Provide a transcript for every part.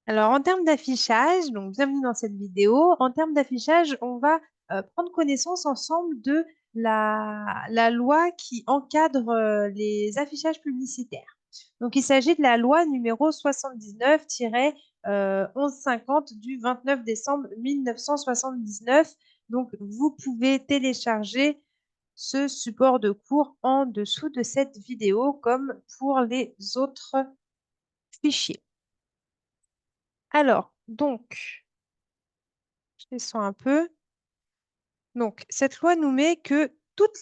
Alors, en termes d'affichage, donc bienvenue dans cette vidéo. En termes d'affichage, on va prendre connaissance ensemble de la loi qui encadre les affichages publicitaires. Donc, il s'agit de la loi numéro 79-1150 du 29 décembre 1979. Donc, vous pouvez télécharger ce support de cours en dessous de cette vidéo, comme pour les autres fichiers. Alors, donc, je descends un peu. Donc, cette loi nous met que toute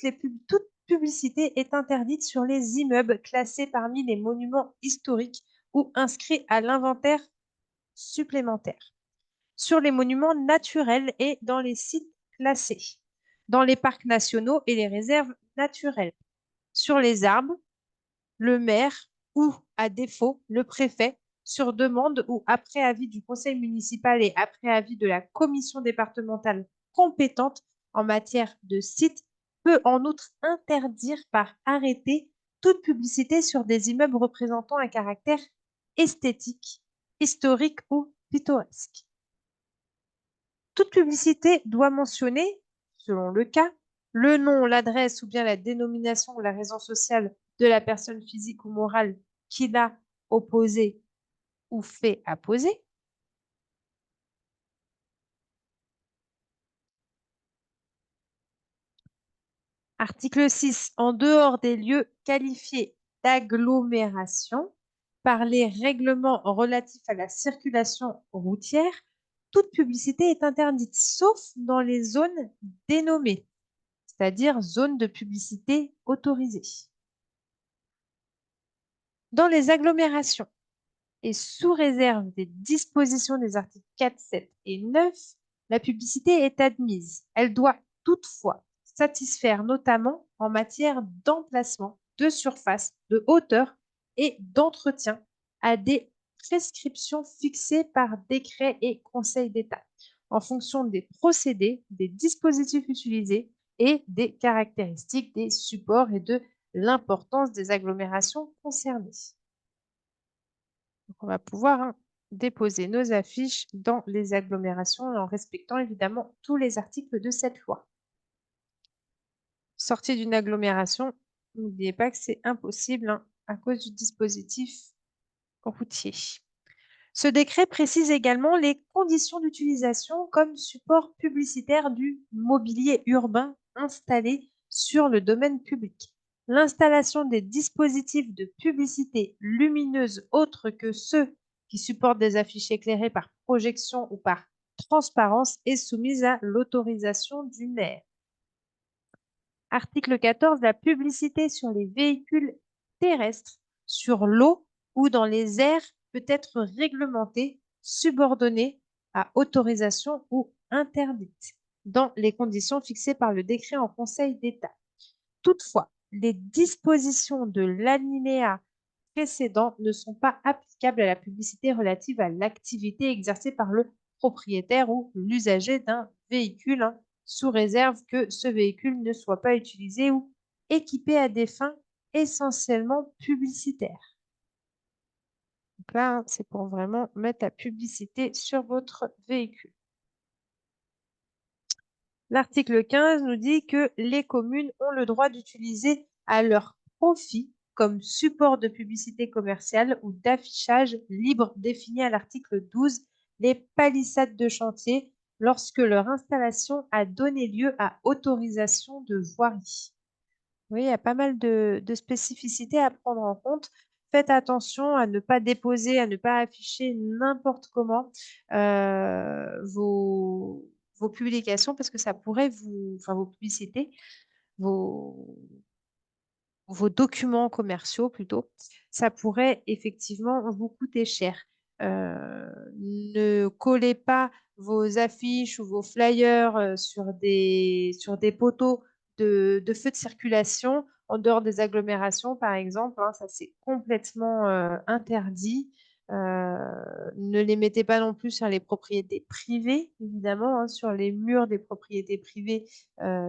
publicité est interdite sur les immeubles classés parmi les monuments historiques ou inscrits à l'inventaire supplémentaire, sur les monuments naturels et dans les sites classés, dans les parcs nationaux et les réserves naturelles, sur les arbres, le maire ou, à défaut, le préfet, sur demande ou après avis du conseil municipal et après avis de la commission départementale compétente en matière de site, peut en outre interdire par arrêté toute publicité sur des immeubles représentant un caractère esthétique, historique ou pittoresque. Toute publicité doit mentionner, selon le cas, le nom, l'adresse ou bien la dénomination ou la raison sociale de la personne physique ou morale qui l'a opposé ou fait apposer. Article 6. En dehors des lieux qualifiés d'agglomération par les règlements relatifs à la circulation routière, toute publicité est interdite, sauf dans les zones dénommées, c'est-à-dire zones de publicité autorisées. Dans les agglomérations et sous réserve des dispositions des articles 4, 7 et 9, la publicité est admise. Elle doit toutefois satisfaire notamment en matière d'emplacement, de surface, de hauteur et d'entretien à des prescriptions fixées par décret et Conseil d'État en fonction des procédés, des dispositifs utilisés et des caractéristiques des supports et de l'importance des agglomérations concernées. Donc, on va pouvoir déposer nos affiches dans les agglomérations en respectant évidemment tous les articles de cette loi. Sortie d'une agglomération, n'oubliez pas que c'est impossible à cause du dispositif routier. Ce décret précise également les conditions d'utilisation comme support publicitaire du mobilier urbain installé sur le domaine public. L'installation des dispositifs de publicité lumineuse autres que ceux qui supportent des affiches éclairées par projection ou par transparence est soumise à l'autorisation du maire. Article 14. La publicité sur les véhicules terrestres, sur l'eau ou dans les airs peut être réglementée, subordonnée à autorisation ou interdite, dans les conditions fixées par le décret en Conseil d'État. Toutefois, les dispositions de l'alinéa précédent ne sont pas applicables à la publicité relative à l'activité exercée par le propriétaire ou l'usager d'un véhicule, sous réserve que ce véhicule ne soit pas utilisé ou équipé à des fins essentiellement publicitaires. Donc là, c'est pour vraiment mettre la publicité sur votre véhicule. L'article 15 nous dit que les communes ont le droit d'utiliser à leur profit comme support de publicité commerciale ou d'affichage libre défini à l'article 12 les palissades de chantier lorsque leur installation a donné lieu à autorisation de voirie. Oui, il y a pas mal de spécificités à prendre en compte. Faites attention à ne pas déposer, à ne pas afficher n'importe comment vos publications parce que ça pourrait enfin vos publicités, vos, vos documents commerciaux plutôt, ça pourrait effectivement vous coûter cher. Ne collez pas vos affiches ou vos flyers sur des poteaux de feux de circulation en dehors des agglomérations, par exemple. Ça, c'est complètement interdit. Ne les mettez pas non plus sur les propriétés privées, évidemment. Sur les murs des propriétés privées,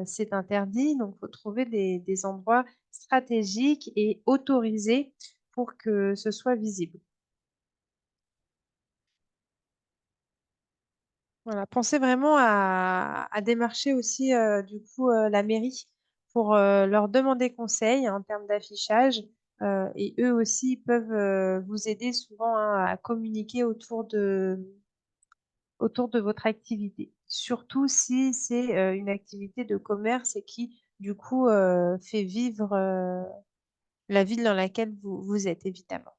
c'est interdit. Donc, il faut trouver des endroits stratégiques et autorisés pour que ce soit visible. Voilà, pensez vraiment à démarcher aussi du coup la mairie pour leur demander conseil en termes d'affichage. Et eux aussi ils peuvent vous aider souvent hein, à communiquer autour de votre activité. Surtout si c'est une activité de commerce et qui du coup fait vivre la ville dans laquelle vous êtes évidemment.